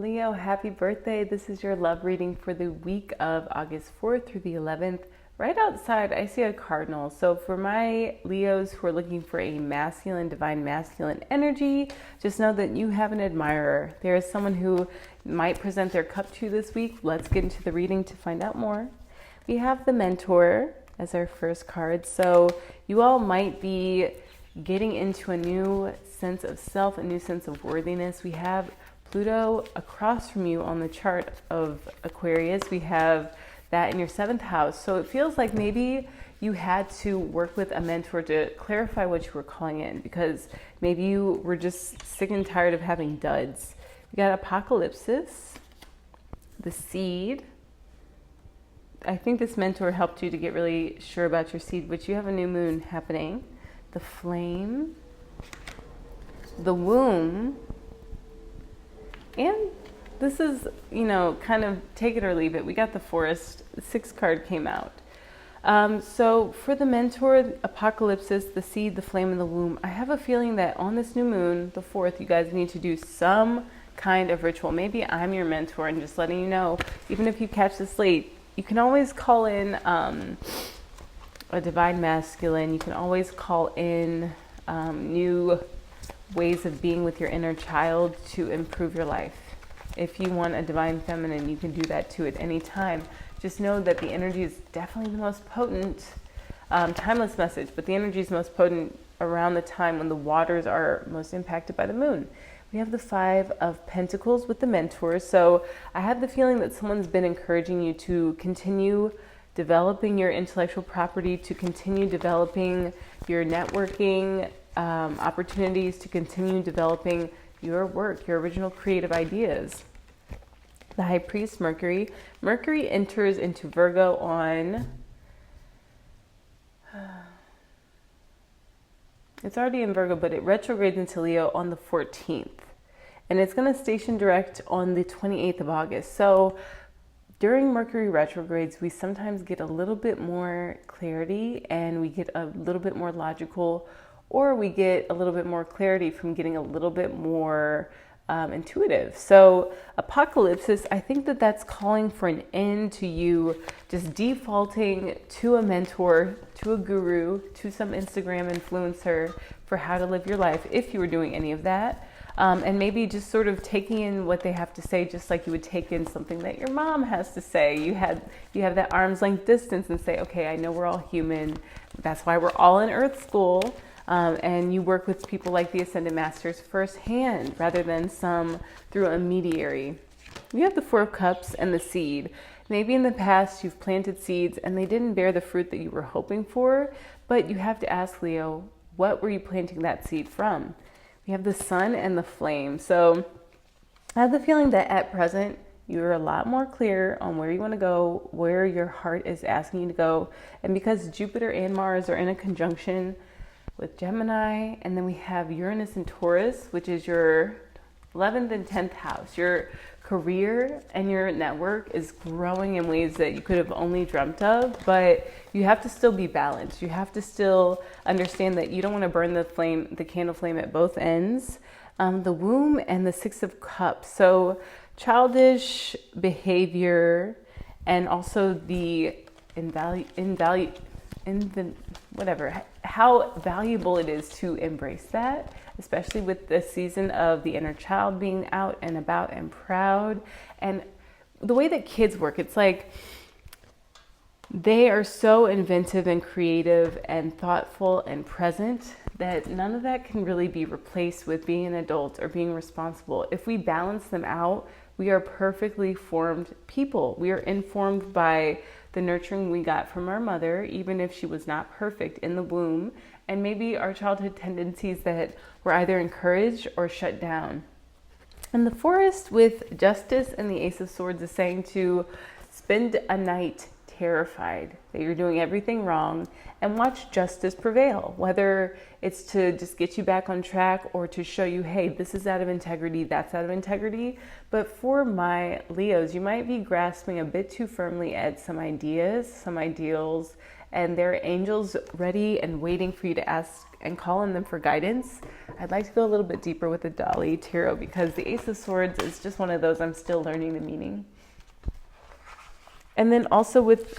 Leo, happy birthday. This is your love reading for the week of August 4th through the 11th. Right outside, I see a cardinal. So for my Leos who are looking for a masculine, divine masculine energy, just know that you have an admirer. There is someone who might present their cup to you this week. Let's get into the reading to find out more. We have the mentor as our first card. So you all might be getting into a new sense of self, a new sense of worthiness. We have Pluto across from you on the chart of Aquarius. We have that in your 7th house. So it feels like maybe you had to work with a mentor to clarify what you were calling in, because maybe you were just sick and tired of having duds. We got apocalypsis, the seed. I think this mentor helped you to get really sure about your seed, which you have a new moon happening. The flame, the womb, and this is, kind of take it or leave it. We got the forest. The 6th card came out. So for the mentor, apocalypsis, the seed, the flame, and the womb, I have a feeling that on this new moon, the 4th, you guys need to do some kind of ritual. Maybe I'm your mentor and just letting you know, even if you catch this late, you can always call in a divine masculine. You can always call in new ways of being with your inner child to improve your life. If you want a divine feminine, you can do that too at any time. Just know that the energy is definitely the most potent, timeless message, but the energy is most potent around the time when the waters are most impacted by the moon. We have the 5 of Pentacles with the mentor. So I have the feeling that someone's been encouraging you to continue developing your intellectual property, to continue developing your networking opportunities, to continue developing your work, your original creative ideas. The High Priest, Mercury. Mercury enters into Virgo on... It's already in Virgo, but it retrogrades into Leo on the 14th. And it's going to station direct on the 28th of August. So during Mercury retrogrades, we sometimes get a little bit more clarity and we get a little bit more logical, or we get a little bit more clarity from getting a little bit more intuitive. So apocalypsis, I think that that's calling for an end to you just defaulting to a mentor, to a guru, to some Instagram influencer for how to live your life, if you were doing any of that. And maybe just sort of taking in what they have to say, just like you would take in something that your mom has to say. You have that arm's length distance and say, okay, I know we're all human. That's why we're all in Earth School. And you work with people like the Ascended Masters firsthand rather than some through a mediary. We have the 4 of Cups and the seed. Maybe in the past you've planted seeds and they didn't bear the fruit that you were hoping for, but you have to ask, Leo, what were you planting that seed from? We have the sun and the flame. So I have the feeling that at present you're a lot more clear on where you want to go, where your heart is asking you to go. And because Jupiter and Mars are in a conjunction with Gemini, and then we have Uranus and Taurus, which is your 11th and 10th house. Your career and your network is growing in ways that you could have only dreamt of, but you have to still be balanced. You have to still understand that you don't want to burn the candle flame at both ends. The womb and the 6 of Cups. So childish behavior and also the how valuable it is to embrace that, especially with the season of the inner child being out and about and proud. And the way that kids work, it's like they are so inventive and creative and thoughtful and present that none of that can really be replaced with being an adult or being responsible. If we balance them out, we are perfectly formed people. We are informed by the nurturing we got from our mother, even if she was not perfect in the womb, and maybe our childhood tendencies that were either encouraged or shut down. And the forest with Justice and the Ace of Swords is saying to spend a night terrified that you're doing everything wrong and watch justice prevail, whether it's to just get you back on track or to show you, hey, this is out of integrity, that's out of integrity. But for my Leos, you might be grasping a bit too firmly at some ideas, some ideals, and there are angels ready and waiting for you to ask and call on them for guidance. I'd like to go a little bit deeper with the Dali Tarot because the Ace of Swords is just one of those I'm still learning the meaning. And then also with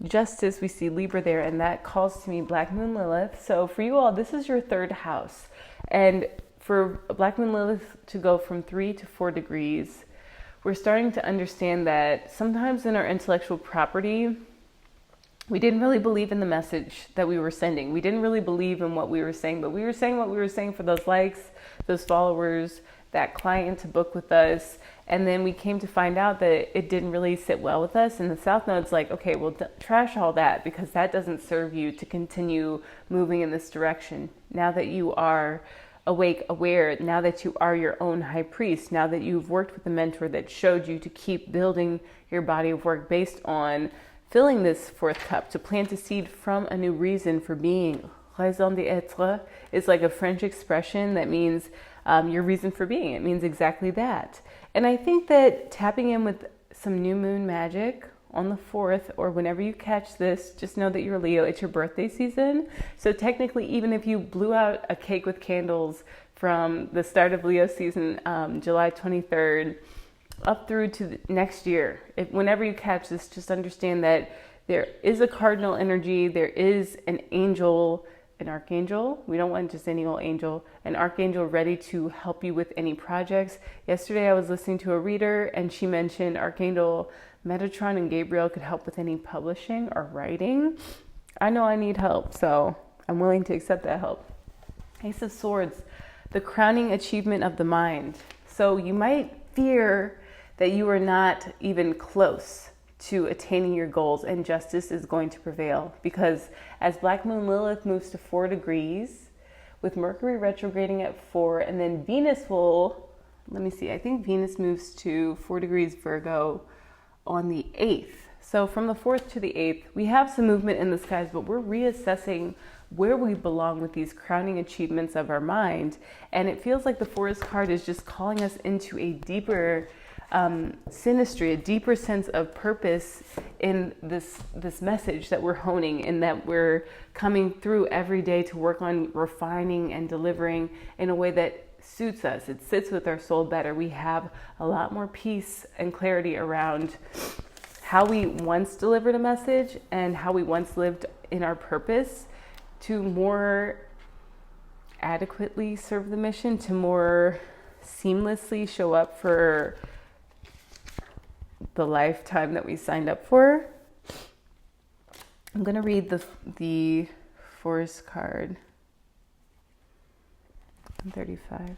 Justice, we see Libra there, and that calls to me Black Moon Lilith. So for you all, this is your third house. And for Black Moon Lilith to go from 3 to 4 degrees, we're starting to understand that sometimes in our intellectual property, we didn't really believe in the message that we were sending. We didn't really believe in what we were saying, but we were saying what we were saying for those likes, those followers, that client to book with us. And then we came to find out that it didn't really sit well with us. And the South Node's like, okay, well, trash all that because that doesn't serve you to continue moving in this direction. Now that you are awake, aware, now that you are your own high priest, now that you've worked with a mentor that showed you to keep building your body of work based on filling this fourth cup, to plant a seed from a new reason for being. Raison d'être is like a French expression that means your reason for being. It means exactly that. And I think that tapping in with some new moon magic on the 4th, or whenever you catch this, just know that you're Leo, it's your birthday season. So technically, even if you blew out a cake with candles from the start of Leo season, July 23rd, up through to the next year, whenever you catch this, just understand that there is a cardinal energy, there is an angel, an archangel. We don't want just any old angel, an archangel ready to help you with any projects. Yesterday I was listening to a reader and she mentioned Archangel Metatron and Gabriel could help with any publishing or writing. I know I need help, so I'm willing to accept that help. Ace of Swords, the crowning achievement of the mind. So you might fear that you are not even close to attaining your goals, and justice is going to prevail because as Black Moon Lilith moves to 4 degrees with Mercury retrograding at 4, and then Venus will, let me see, I think Venus moves to 4 degrees Virgo on the 8th. So from the 4th to the 8th, we have some movement in the skies, but we're reassessing where we belong with these crowning achievements of our mind. And it feels like the Forest card is just calling us into a deeper synastry, a deeper sense of purpose in this message that we're honing and that we're coming through every day to work on refining and delivering in a way that suits us. It sits with our soul better. We have a lot more peace and clarity around how we once delivered a message and how we once lived in our purpose to more adequately serve the mission, to more seamlessly show up for the lifetime that we signed up for. I'm going to read the Forest card on 35.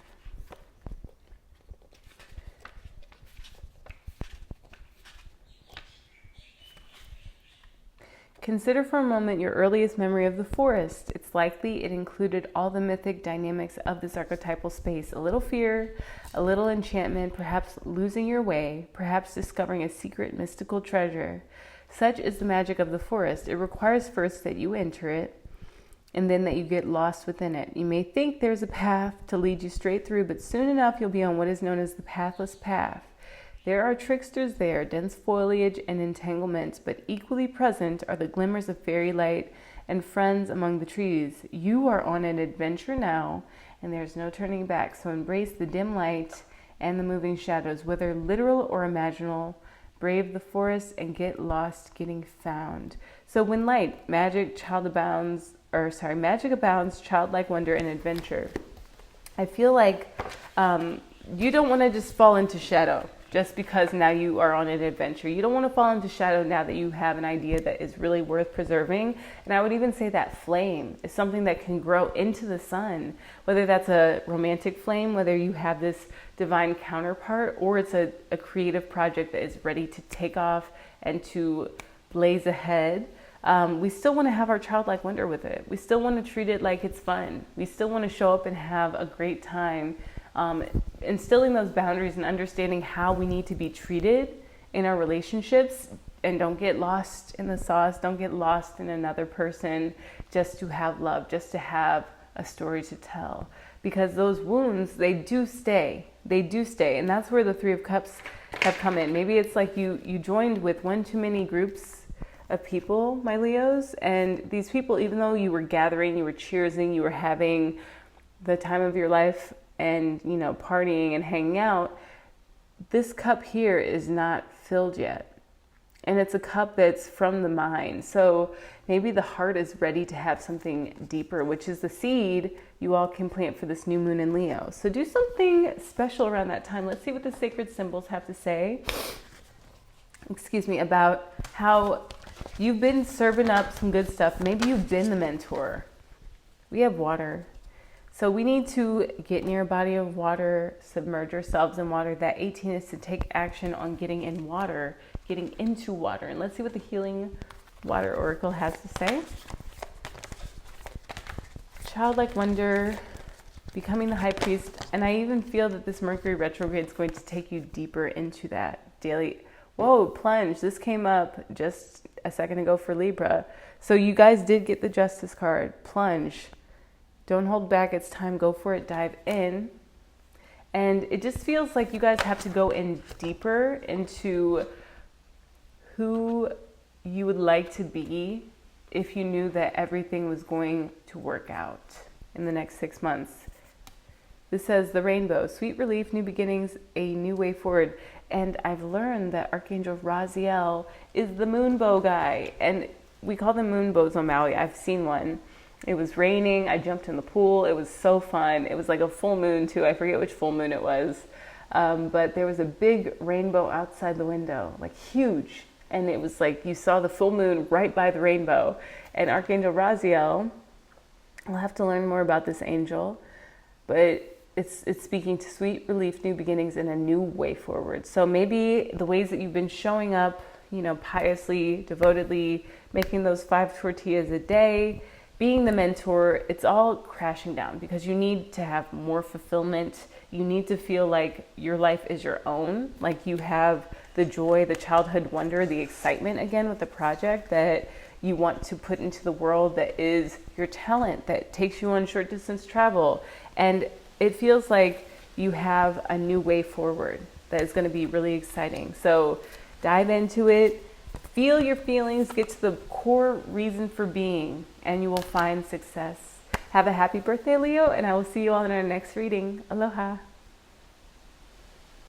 Consider for a moment your earliest memory of the forest. It's likely it included all the mythic dynamics of this archetypal space. A little fear, a little enchantment, perhaps losing your way, perhaps discovering a secret mystical treasure. Such is the magic of the forest. It requires first that you enter it, and then that you get lost within it. You may think there's a path to lead you straight through, but soon enough you'll be on what is known as the pathless path. There are tricksters there, dense foliage and entanglements, but equally present are the glimmers of fairy light and friends among the trees. You are on an adventure now, and there's no turning back, so embrace the dim light and the moving shadows, whether literal or imaginal. Brave the forest and get lost getting found. So when magic abounds, childlike wonder and adventure. I feel like you don't want to just fall into shadow just because now you are on an adventure. You don't want to fall into shadow now that you have an idea that is really worth preserving. And I would even say that flame is something that can grow into the sun, whether that's a romantic flame, whether you have this divine counterpart, or it's a creative project that is ready to take off and to blaze ahead. We still want to have our childlike wonder with it. We still want to treat it like it's fun. We still want to show up and have a great time. Instilling those boundaries and understanding how we need to be treated in our relationships, and don't get lost in the sauce, don't get lost in another person just to have love, just to have a story to tell, because those wounds, they do stay, and that's where the Three of Cups have come in. Maybe it's like you joined with one too many groups of people, my Leos. And these people, even though you were gathering, you were cheersing, you were having the time of your life and, you know, partying and hanging out, this cup here is not filled yet. And it's a cup that's from the mind. So maybe the heart is ready to have something deeper, which is the seed you all can plant for this new moon in Leo. So do something special around that time. Let's see what the sacred symbols have to say. Excuse me, about how you've been serving up some good stuff. Maybe you've been the mentor. We have water. So we need to get near a body of water, submerge ourselves in water. That 18 is to take action on getting in water, getting into water. And let's see what the Healing Water Oracle has to say. Childlike wonder, becoming the high priest. And I even feel that this Mercury retrograde is going to take you deeper into that daily. Whoa, plunge. This came up just a second ago for Libra. So you guys did get the Justice card. Plunge. Don't hold back. It's time. Go for it. Dive in. And it just feels like you guys have to go in deeper into who you would like to be if you knew that everything was going to work out in the next 6 months. This says the rainbow, sweet relief, new beginnings, a new way forward. And I've learned that Archangel Raziel is the moonbow guy. And we call them moonbows on Maui. I've seen one. It was raining. I jumped in the pool. It was so fun. It was like a full moon too. I forget which full moon it was. But there was a big rainbow outside the window, like huge. And it was like you saw the full moon right by the rainbow. And Archangel Raziel, I'll have to learn more about this angel, but it's speaking to sweet relief, new beginnings, and a new way forward. So maybe the ways that you've been showing up, you know, piously, devotedly, making those 5 tortillas a day, being the mentor, it's all crashing down because you need to have more fulfillment. You need to feel like your life is your own, like you have the joy, the childhood wonder, the excitement again with the project that you want to put into the world, that is your talent, that takes you on short distance travel. And it feels like you have a new way forward that is going to be really exciting. So dive into it, feel your feelings, get to the core reason for being, and you will find success. Have a happy birthday, Leo, and I will see you all in our next reading. Aloha.